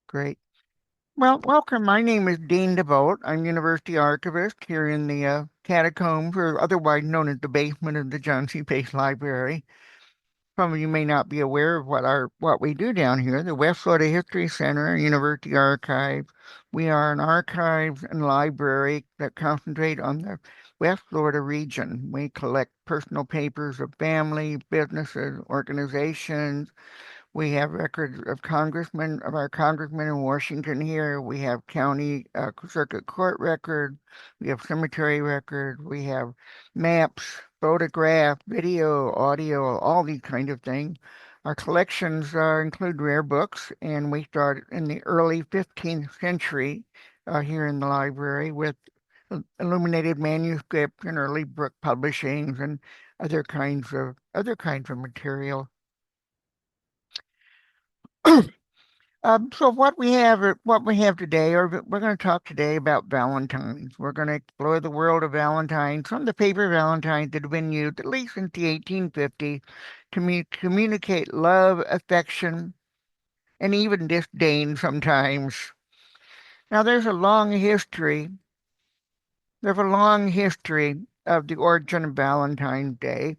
Great. Well, welcome. My name is Dean DeBolt. I'm University Archivist here in the catacombs, or otherwise known as the basement of the John C. Pace Library. Some of you may not be aware of what we do down here. The West Florida History Center, University Archive. We are an archives and library that concentrate on the West Florida region. We collect personal papers of families, businesses, organizations. We have records of our congressmen in Washington here. We have county circuit court records. We have cemetery records. We have maps, photographs, video, audio, all these kind of things. Our collections include rare books, and we start in the early 15th century here in the library with illuminated manuscripts and early book publishings and other kinds of material. So what we have today, or we're going to talk today about Valentines. We're going to explore the world of Valentines from the paper Valentines that have been used at least since the 1850s to communicate love, affection, and even disdain sometimes. Now, there's a long history of the origin of Valentine's Day.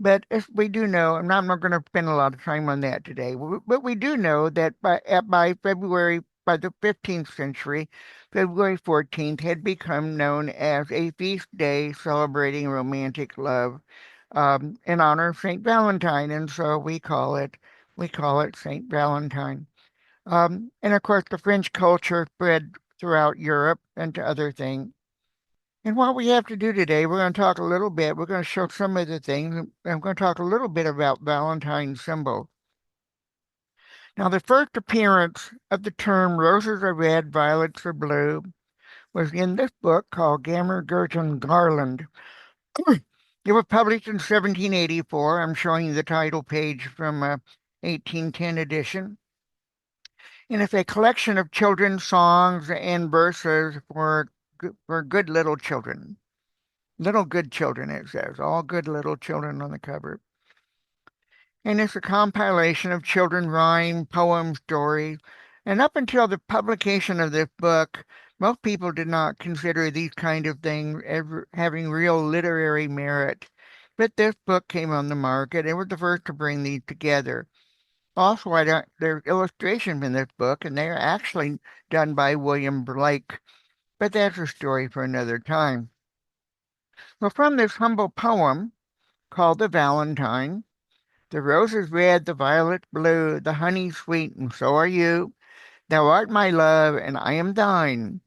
But as we do know, and I'm not going to spend a lot of time on that today, but we do know that by the 15th century, February 14th had become known as a feast day celebrating romantic love in honor of Saint Valentine, and so we call it Saint Valentine. And of course, the French culture spread throughout Europe and to other things. And what we have to do today, we're going to talk a little bit. We're going to show some of the things, and I'm going to talk a little bit about Valentine's symbol. Now, the first appearance of the term roses are red, violets are blue was in this book called Gammer Gurton Garland. It was published in 1784. I'm showing you the title page from 1810 edition. And it's a collection of children's songs and verses for good little children. Little good children, it says. All good little children on the cover. And it's a compilation of children rhyme, poems, stories. And up until the publication of this book, most people did not consider these kind of things ever having real literary merit. But this book came on the market and was the first to bring these together. Also, there's illustrations in this book, and they are actually done by William Blake. But that's a story for another time. Well, from this humble poem called The Valentine, the rose is red, the violet blue, the honey sweet, and so are you. Thou art my love, and I am thine.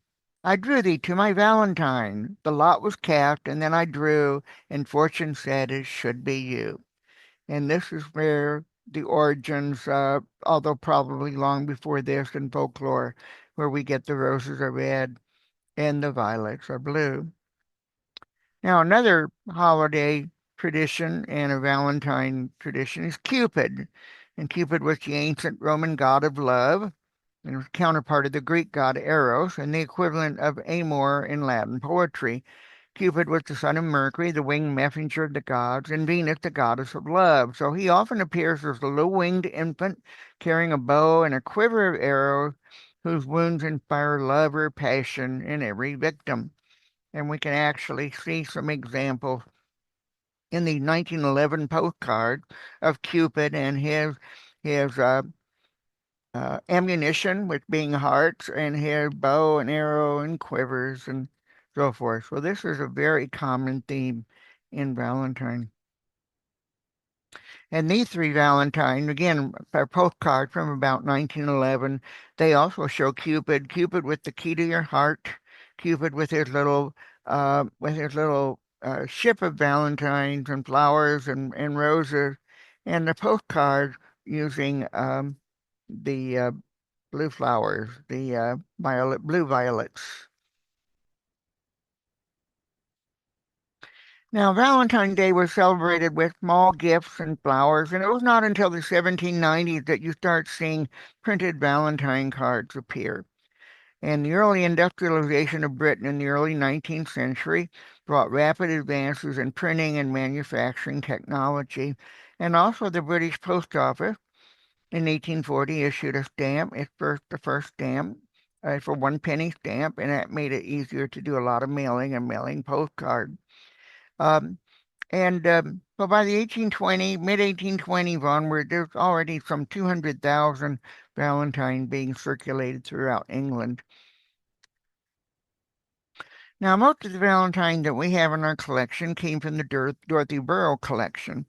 I drew thee to my Valentine. The lot was cast, and then I drew, and fortune said it should be you. And this is where the origins, although probably long before this in folklore, where we get the roses are red and the violets are blue. Now, another holiday tradition and a Valentine tradition is Cupid. And Cupid was the ancient Roman god of love and was counterpart of the Greek god Eros and the equivalent of Amor in Latin poetry. Cupid was the son of Mercury, the winged messenger of the gods, and Venus, the goddess of love. So he often appears as a low-winged infant carrying a bow and a quiver of arrows whose wounds inspire love or passion in every victim. And we can actually see some examples in the 1911 postcard of Cupid and his ammunition, with being hearts, and his bow and arrow and quivers and so forth. So this is a very common theme in Valentine. And these three Valentines, again, a postcard from about 1911, they also show Cupid with the key to your heart, Cupid with his little ship of valentines and flowers and roses, and the postcard using the blue flowers, the blue violets. Now, Valentine's Day was celebrated with small gifts and flowers, and it was not until the 1790s that you start seeing printed Valentine cards appear. And the early industrialization of Britain in the early 19th century brought rapid advances in printing and manufacturing technology. And also the British Post Office in 1840 issued a stamp, the first stamp, for 1 penny stamp, and that made it easier to do a lot of mailing and mailing postcards. Um, so by the mid 1820s onward, there's already some 200,000 Valentine being circulated throughout England. Now, most of the Valentine that we have in our collection came from the Dorothy Burrow collection.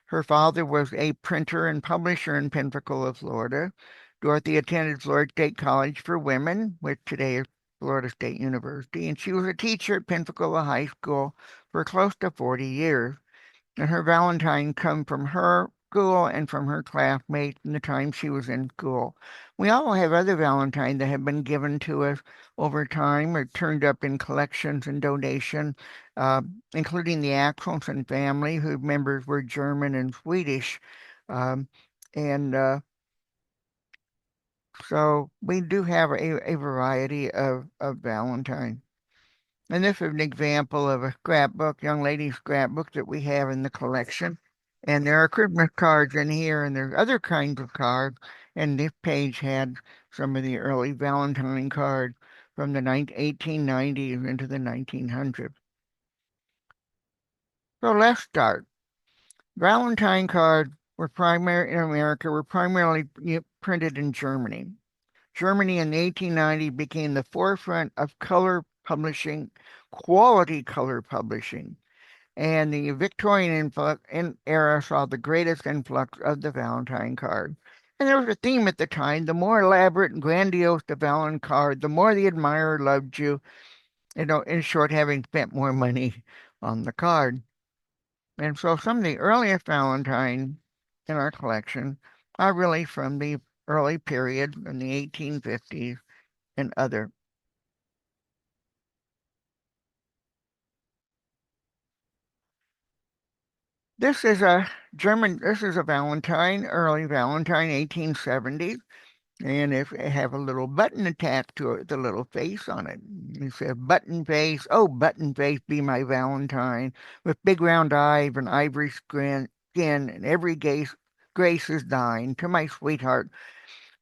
Her father was a printer and publisher in Pensacola, Florida. Dorothy attended Florida State College for Women, which today is Florida State University, and she was a teacher at Pensacola High School for close to 40 years. And her Valentine come from her school and from her classmates in the time she was in school. We all have other Valentines that have been given to us over time or turned up in collections and donation, uh, including the Axelson family, whose members were German and Swedish. Um, and so we do have a variety of Valentine. And this is an example of a scrapbook, young lady's scrapbook that we have in the collection. And there are Christmas cards in here, and there's other kinds of cards. And this page had some of the early Valentine cards from the 1890s into the 1900s. So let's start. Valentine cards were primary in America were primarily printed in Germany. Germany in the 1890s became the forefront of color publishing, quality color publishing, and the Victorian era saw the greatest influx of the Valentine card. And there was a theme at the time: the more elaborate and grandiose the Valentine card, the more the admirer loved you. In short, having spent more money on the card. And so some of the earliest Valentine in our collection are really from the early period in the 1850s and other. This is a Valentine, early Valentine, 1870s, and if it have a little button attached to it, the little face on it. It says, "Button face, oh, button face, be my Valentine, with big round eyes and ivory skin, and every grace is thine, to my sweetheart."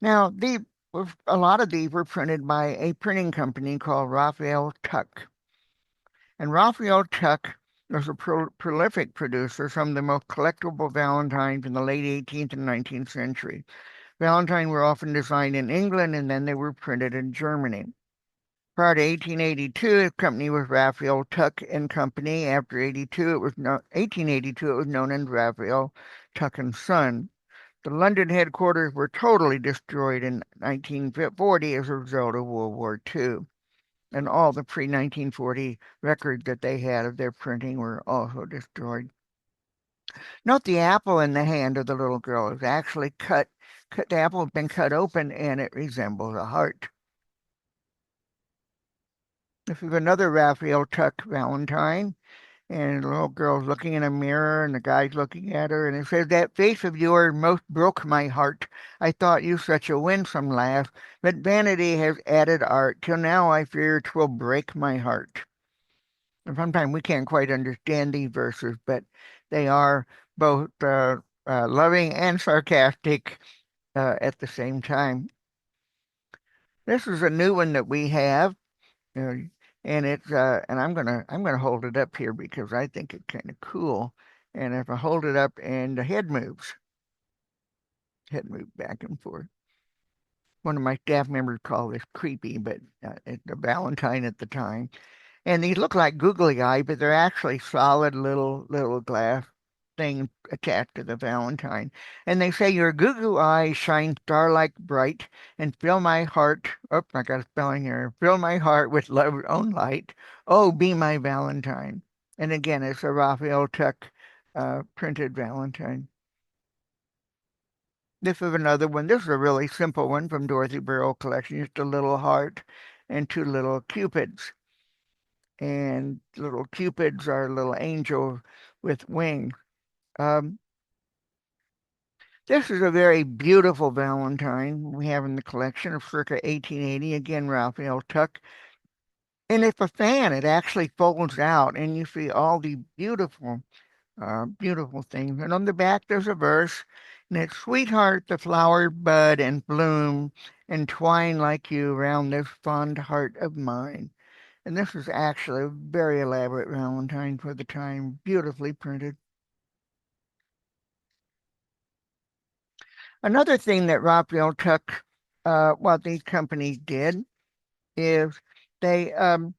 Now, a lot of these were printed by a printing company called Raphael Tuck. And Raphael Tuck was a prolific producer, some of the most collectible Valentines in the late 18th and 19th century. Valentine were often designed in England and then they were printed in Germany. Prior to 1882, his company was Raphael Tuck and Company. After 1882, it was known as Raphael Tuck and Son. The London headquarters were totally destroyed in 1940 as a result of World War II. And all the pre-1940 records that they had of their printing were also destroyed. Note the apple in the hand of the little girl is actually the apple has been cut open and it resembles a heart. This is another Raphael Tuck Valentine, and the little girl's looking in a mirror and the guy's looking at her, and it says, "That face of yours most broke my heart. I thought you such a winsome lass, but vanity has added art, till now I fear 'twill break my heart." And sometimes we can't quite understand these verses, but they are both loving and sarcastic at the same time. This is a new one that we have, uh, and I'm gonna hold it up here because I think it's kind of cool. And if I hold it up and the head moves back and forth. One of my staff members called this creepy, but it's a Valentine at the time. And these look like googly eye, but they're actually solid little glass things attached to the Valentine. And they say your goo eyes shine star-like bright and fill my heart. Oh, I got a spelling error. Fill my heart with love's own light. Oh, be my Valentine. And again, it's a Raphael Tuck printed Valentine. This is another one. This is a really simple one from Dorothy Burrow collection. Just a little heart and two little cupids. And little cupids are little angels with wings. Um, this is a very beautiful Valentine we have in the collection of circa 1880. Again, Raphael Tuck. And it's a fan. It actually folds out, and you see all the beautiful things. And on the back, there's a verse. And it's sweetheart, the flower bud and bloom, entwine like you round this fond heart of mine. And this is actually a very elaborate Valentine for the time, beautifully printed. Another thing that Raphael took, what these companies did is the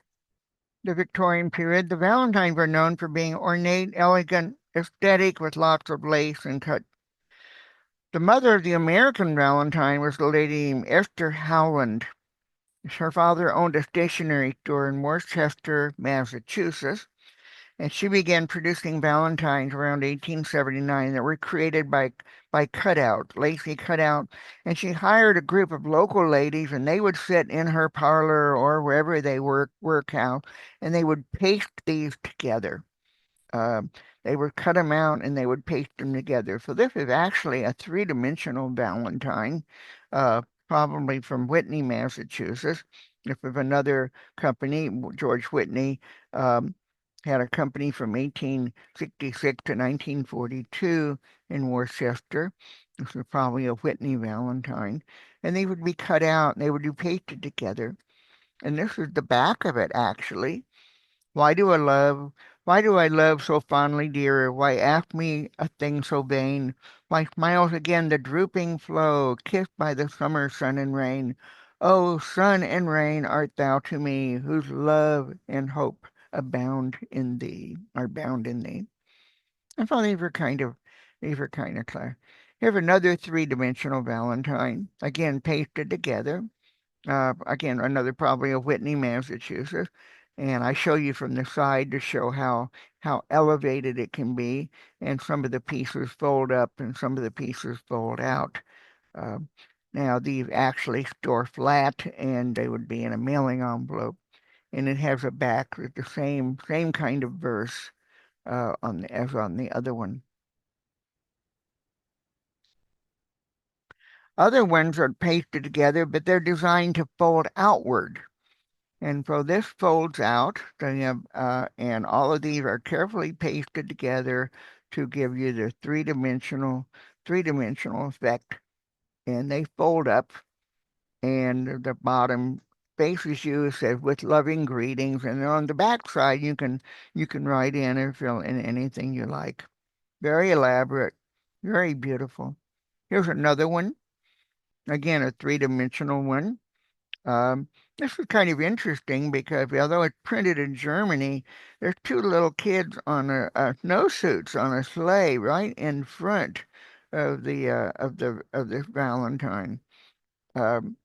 Victorian period, the Valentines were known for being ornate, elegant, aesthetic with lots of lace and cut. The mother of the American Valentine was the lady named Esther Howland. Her father owned a stationery store in Worcester, Massachusetts, and she began producing valentines around 1879 that were created by cutout, lacy cutout. And she hired a group of local ladies, and they would sit in her parlor or wherever they work out, and they would paste these together. Uh, they would cut them out and they would paste them together. So this is actually a three-dimensional Valentine, uh, probably from Whitney, Massachusetts. This is another company, George Whitney, um, had a company from 1866 to 1942 in Worcester. This was probably a Whitney Valentine. And they would be cut out and they would be pasted together. And this is the back of it, actually. Why do I love, why do I love so fondly, dear? Why ask me a thing so vain? Why smiles again the drooping flow, kissed by the summer sun and rain? Oh, sun and rain art thou to me, whose love and hope abound in thee, are bound in thee. I thought these were kind of clear. Here's another three-dimensional Valentine, again pasted together. Again, another probably of Whitney, Massachusetts. And I show you from the side to show how elevated it can be. And some of the pieces fold up and some of the pieces fold out. Uh, Now, these actually store flat and they would be in a mailing envelope. And it has a back with the same kind of verse as on the other one. Other ones are pasted together, but they're designed to fold outward. And so this folds out, and all of these are carefully pasted together to give you the three-dimensional effect. And they fold up, and the bottom faces you, says with loving greetings, and on the back side you can write in or fill in anything you like. Very elaborate, very beautiful. Here's another one, again a three-dimensional one. Um, this is kind of interesting because although it's printed in Germany, there's two little kids on snowsuits on a sleigh right in front of the Valentine. Um,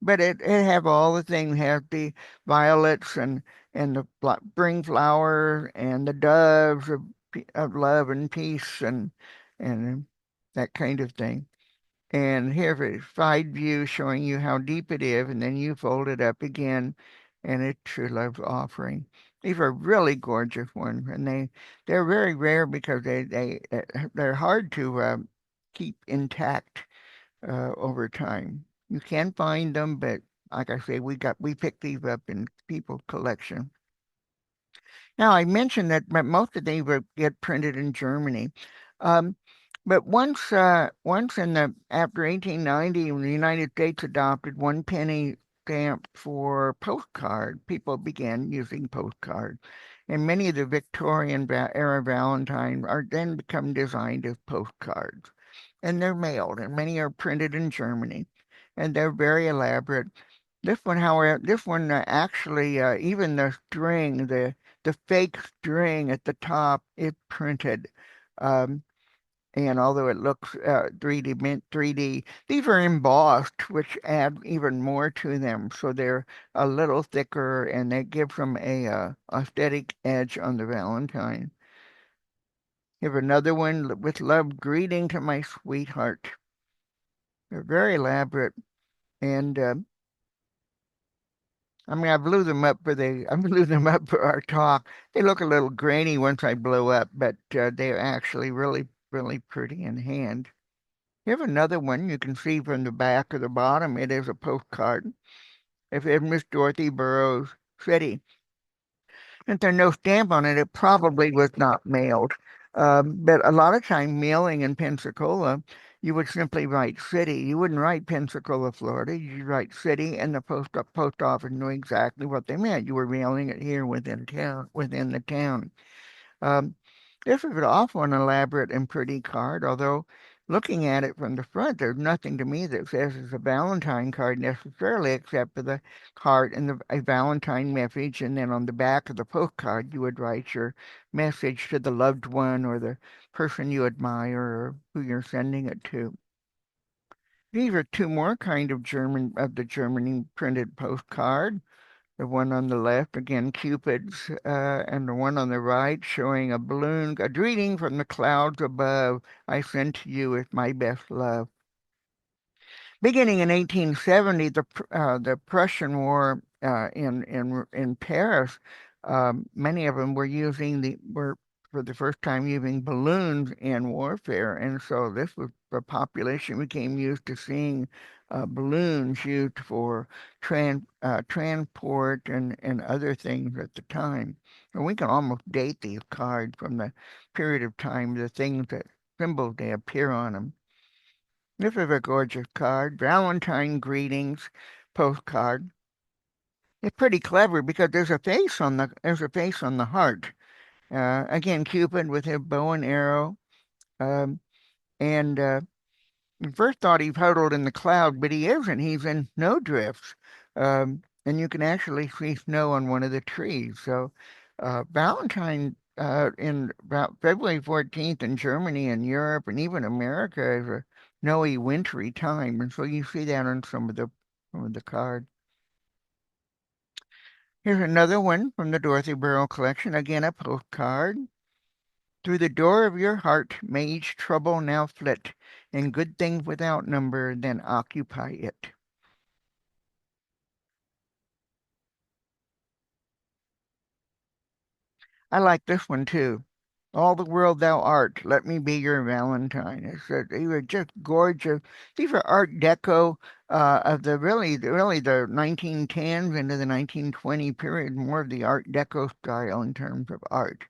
but it have all the things, have the violets and the spring flowers and the doves of love and peace and that kind of thing. And here's a side view showing you how deep it is, and then you fold it up again, and it's true love's offering. These are really gorgeous ones, and they're very rare because they're hard to keep intact over time. You can find them, but like I say, we picked these up in people's collection. Now, I mentioned that most of these would get printed in Germany. Um, but once in the after 1890, when the United States adopted one penny stamp for postcard, people began using postcards. And many of the Victorian era Valentines are then become designed as postcards. And they're mailed, and many are printed in Germany. And they're very elaborate. This one, however, this one actually, even the fake string at the top is printed. Um, and although it looks 3D, mint 3D, these are embossed, which add even more to them. So they're a little thicker and they give them a aesthetic edge on the Valentine. Have another one with love greeting to my sweetheart. They're very elaborate. And I mean, I blew them up I blew them up for our talk. They look a little grainy once I blow up, but they're actually really, really pretty in hand. You have another one you can see from the back or the bottom. It is a postcard. If it's Miss Dorothy Burroughs City. If there's no stamp on it, it probably was not mailed. But a lot of time mailing in Pensacola, you would simply write city. You wouldn't write Pensacola, Florida. You'd write city, and the post office knew exactly what they meant. You were mailing it here within town, within the town. Um, this is also an elaborate and pretty card, although looking at it from the front, there's nothing to me that says it's a Valentine card necessarily, except for the card and a Valentine message. And then on the back of the postcard, you would write your message to the loved one or the person you admire or who you're sending it to. These are two more kind of the Germany printed postcard. The one on the left, again, Cupid's, and the one on the right showing a balloon, a greeting from the clouds above. I send to you with my best love. Beginning in 1870, the Prussian War in Paris, many of them were for the first time using balloons in warfare, and so this was the population became used to seeing balloons used for transport and other things at the time. And we can almost date these cards from the period of time, the things that symbols they appear on them. This is a gorgeous card. Valentine greetings postcard. It's pretty clever because there's a face on the heart. Again, Cupid with his bow and arrow. Um, and at first thought he huddled in the cloud, but he isn't. He's in snowdrifts. And you can actually see snow on one of the trees. So Valentine in about February 14th in Germany and Europe and even America is a snowy, wintry time. And so you see that on some of the cards. Here's another one from the Dorothy Burrow collection. Again, a postcard. Through the door of your heart may each trouble now flit, and good things without number then occupy it. I like this one too. All the world thou art, let me be your Valentine. They were just gorgeous. These are Art Deco of really the 1910s into the 1920 period, more of the Art Deco style in terms of art.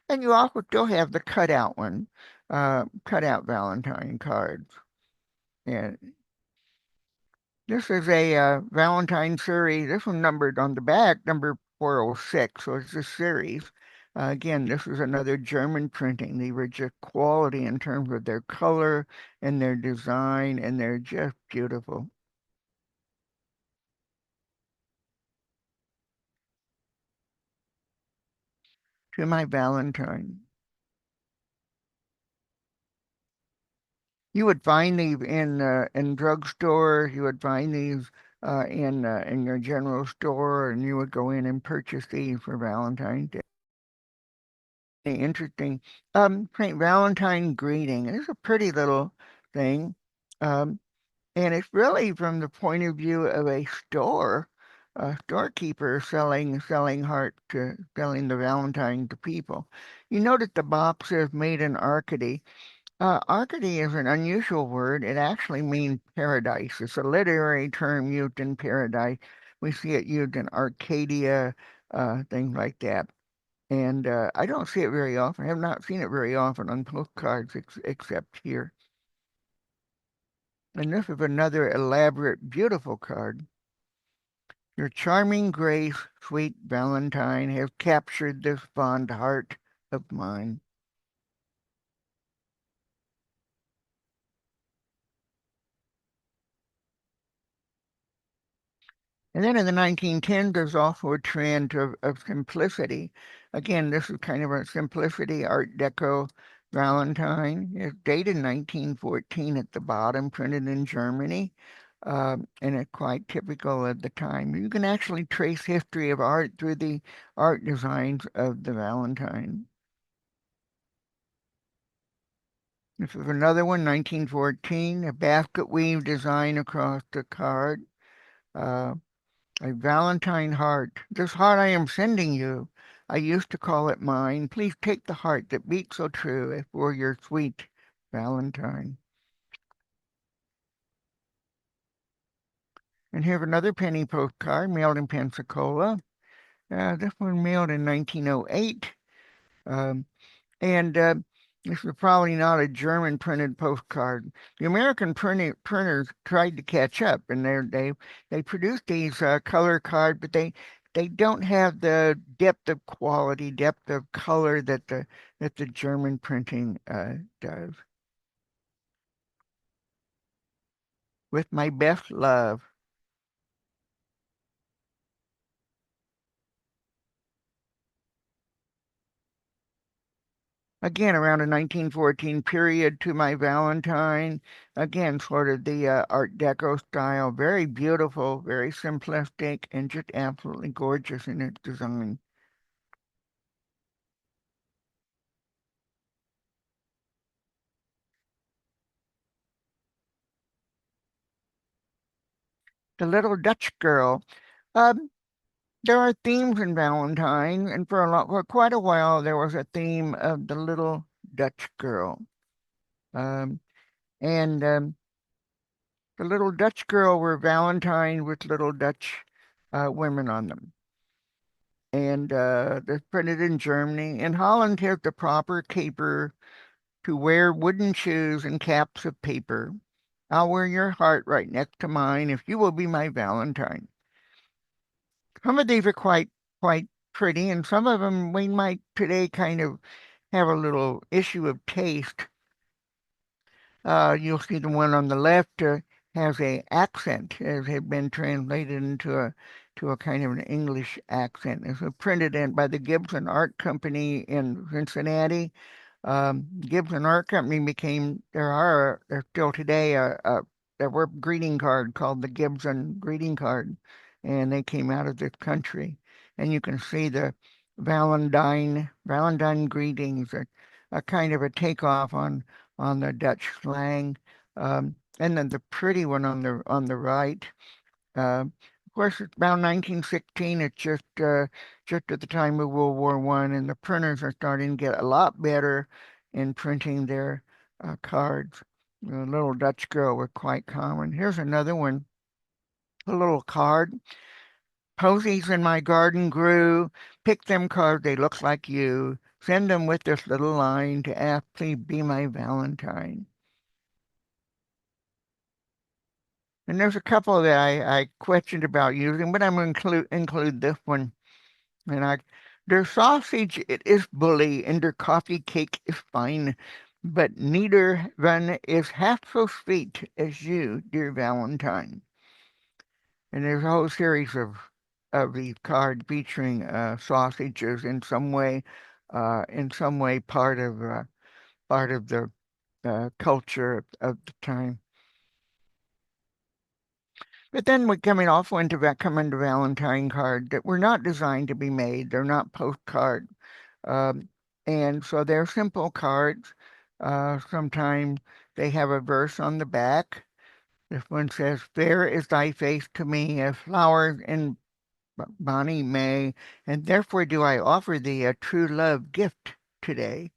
And you also still have the cutout Valentine cards. And this is a Valentine series. This one numbered on the back, number 406, so it's a series. Again, this is another German printing. They were just quality in terms of their color and their design, and they're just beautiful. To my Valentine. You would find these in drugstores. You would find these in your general store, and you would go in and purchase these for Valentine's Day. Interesting. St. Valentine greeting. It's a pretty little thing. Um, and it's really from the point of view of a storekeeper selling the Valentine to people. You notice the box is made in Arcady. Arcady is an unusual word. It actually means paradise. It's a literary term used in paradise. We see it used in Arcadia, things like that. And I don't see it very often. I have not seen it very often on postcards except here. And this is another elaborate, beautiful card. Your charming grace, sweet Valentine, has captured this fond heart of mine. And then in the 1910s, there's also a trend of simplicity. Again, this is kind of a simplicity Art Deco Valentine. It's dated 1914 at the bottom, printed in Germany, and it's quite typical of the time. You can actually trace history of art through the art designs of the Valentine. This is another one, 1914, a basket weave design across the card. Uh, A Valentine heart. This heart I am sending you. I used to call it mine. Please take the heart that beats so true for your sweet Valentine. And here's another penny postcard mailed in Pensacola. This one mailed in 1908. Um, and This is probably not a German printed postcard. The American printers tried to catch up, and they produced these color cards, but they don't have the depth of quality, depth of color that the German printing does. With my best love. Again, around a 1914 period to my Valentine. Again, sort of the Art Deco style. Very beautiful, very simplistic, and just absolutely gorgeous in its design. The Little Dutch Girl. Um, there are themes in Valentine, and for quite a while there was a theme of the Little Dutch Girl. Um, and the Little Dutch Girl were Valentine with little Dutch women on them. And they're printed in Germany. And Holland has the proper caper to wear wooden shoes and caps of paper. I'll wear your heart right next to mine if you will be my Valentine. Some of these are quite pretty, and some of them we might today kind of have a little issue of taste. You'll see the one on the left has a accent, as had been translated into a to a kind of an English accent. It's printed in by the Gibson Art Company in Cincinnati. Gibson Art Company became there's still today there were greeting card called the Gibson greeting card, and they came out of this country. And you can see the Valentine greetings, a kind of a takeoff on the Dutch slang. And then the pretty one on the right. Of course, it's around 1916. It's just at the time of World War One, and the printers are starting to get a lot better in printing their cards. The little Dutch girl were quite common. Here's another one, a little card. Posies in my garden grew. Pick them cards, they look like you. Send them with this little line to ask, please be my Valentine. And there's a couple that I questioned about using, but I'm going to include this one. And their sausage it is bully, and their coffee cake is fine, but neither one is half so sweet as you, dear Valentine. And there's a whole series of these cards featuring sausages in some way part of the culture of the time. But then we're coming to Valentine cards that were not designed to be made. They're not postcard. Um, and so they're simple cards. Sometimes they have a verse on the back. This one says, fair is thy face to me as flowers in bonny May, and therefore do I offer thee a true love gift today.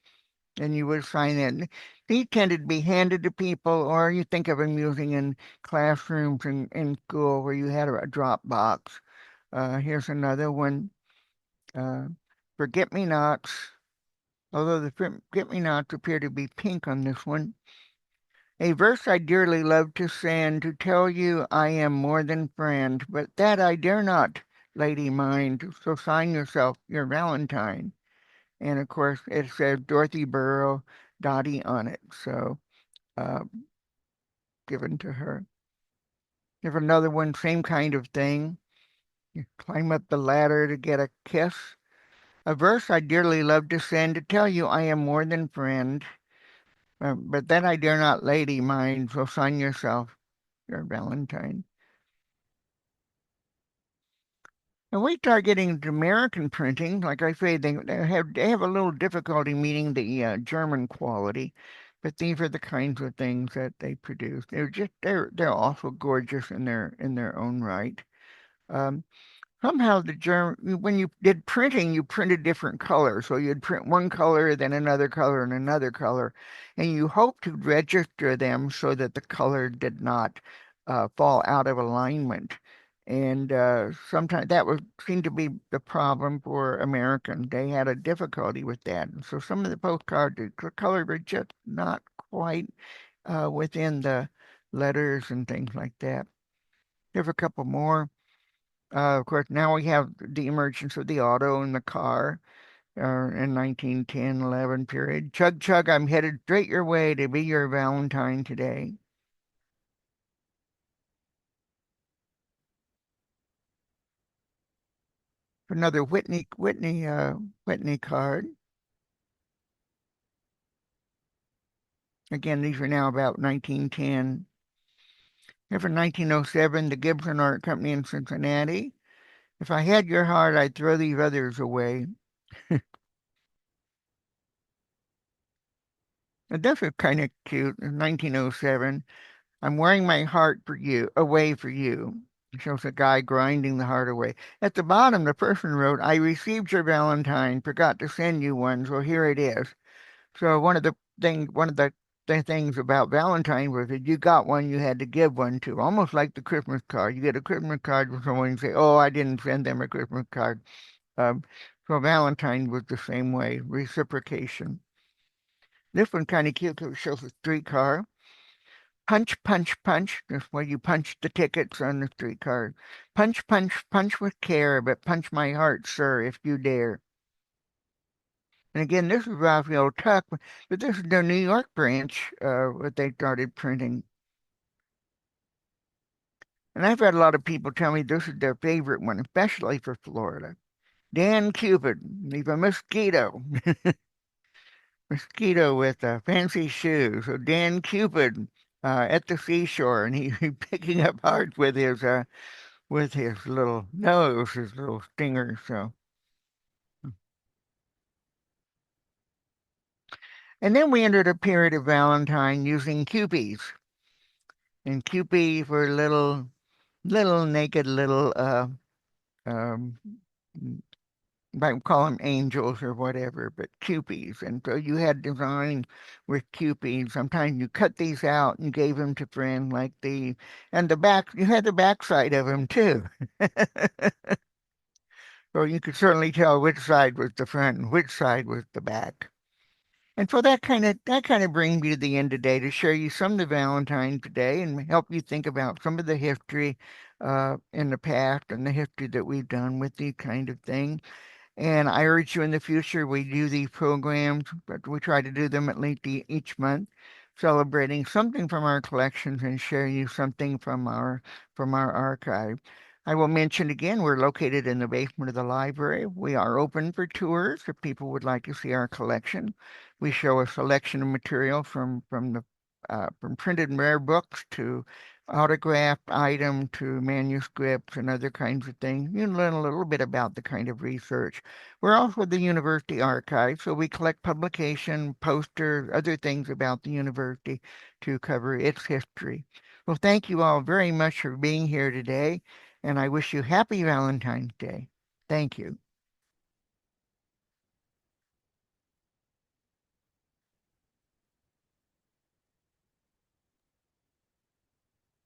And you would sign it. These tended to be handed to people, or you think of them using in classrooms in school where you had a drop box. Here's another one. Uh, Forget-me-nots, although the forget-me-nots appear to be pink on this one. A verse I dearly love to send to tell you I am more than friend, but that I dare not, lady mine, so sign yourself your Valentine. And of course, it says Dorothy Burrow, Dottie on it. So uh, given to her. There's another one, same kind of thing. You climb up the ladder to get a kiss. A verse I dearly love to send to tell you I am more than friend, but that I dare not, lady mine, so sign yourself your Valentine. And we start getting into American printing. Like I say, they have a little difficulty meeting the German quality, but these are the kinds of things that they produce. They're also gorgeous in their own right. Um, Somehow the German when you did printing, you printed different colors. So you'd print one color, then another color, and another color, and you hoped to register them so that the color did not fall out of alignment. And sometimes that was seemed to be the problem for Americans. They had a difficulty with that. And so some of the postcards, the colors were just not quite within the letters and things like that. There's a couple more. Of course, now we have the emergence of the auto and the car in 1910, 11 period. Chug, chug, I'm headed straight your way to be your Valentine today. Another Whitney card. Again, these are now about 1910. And for 1907, the Gibson Art Company in Cincinnati. If I had your heart, I'd throw these others away. And this is kind of cute. In 1907, I'm wearing my heart for you, away for you. It shows a guy grinding the heart away. At the bottom, the person wrote, I received your Valentine, forgot to send you one, so here it is. So one of the things about Valentine was that you got one, you had to give one to, almost like the Christmas card. You get a Christmas card from someone and say, "Oh, I didn't send them a Christmas card." Um, so Valentine was the same way, reciprocation. This one kind of cute because it shows a streetcar. Punch, punch, punch. That's where you punch the tickets on the streetcar. Punch, punch, punch with care, but punch my heart, sir, if you dare. And again, this is Raphael Tuck, but this is the New York branch, what they started printing. And I've had a lot of people tell me this is their favorite one, especially for Florida. Dan Cupid, leave a mosquito, mosquito with fancy shoes. So Dan Cupid at the seashore, and he picking up hearts with his little nose, his little stinger. So, and then we entered a period of Valentine using Cupies, and Cupies were little naked little um might call them angels or whatever, but Cupies. And so you had design with Cupies. Sometimes you cut these out and gave them to friends like and the back, you had the backside of them too. So you could certainly tell which side was the front and which side was the back. And so that kind of brings me to the end today to share you some of the Valentine today and help you think about some of the history in the past and the history that we've done with these kind of things. And I urge you in the future, we do these programs, but we try to do them at least each month, celebrating something from our collections and sharing you something from our archive. I will mention again, we're located in the basement of the library. We are open for tours if people would like to see our collection. We show a selection of material from printed and rare books to autographed item to manuscripts and other kinds of things. You can learn a little bit about the kind of research. We're also the university archive, so we collect publication, posters, other things about the university to cover its history. Well, thank you all very much for being here today, and I wish you happy Valentine's Day. Thank you.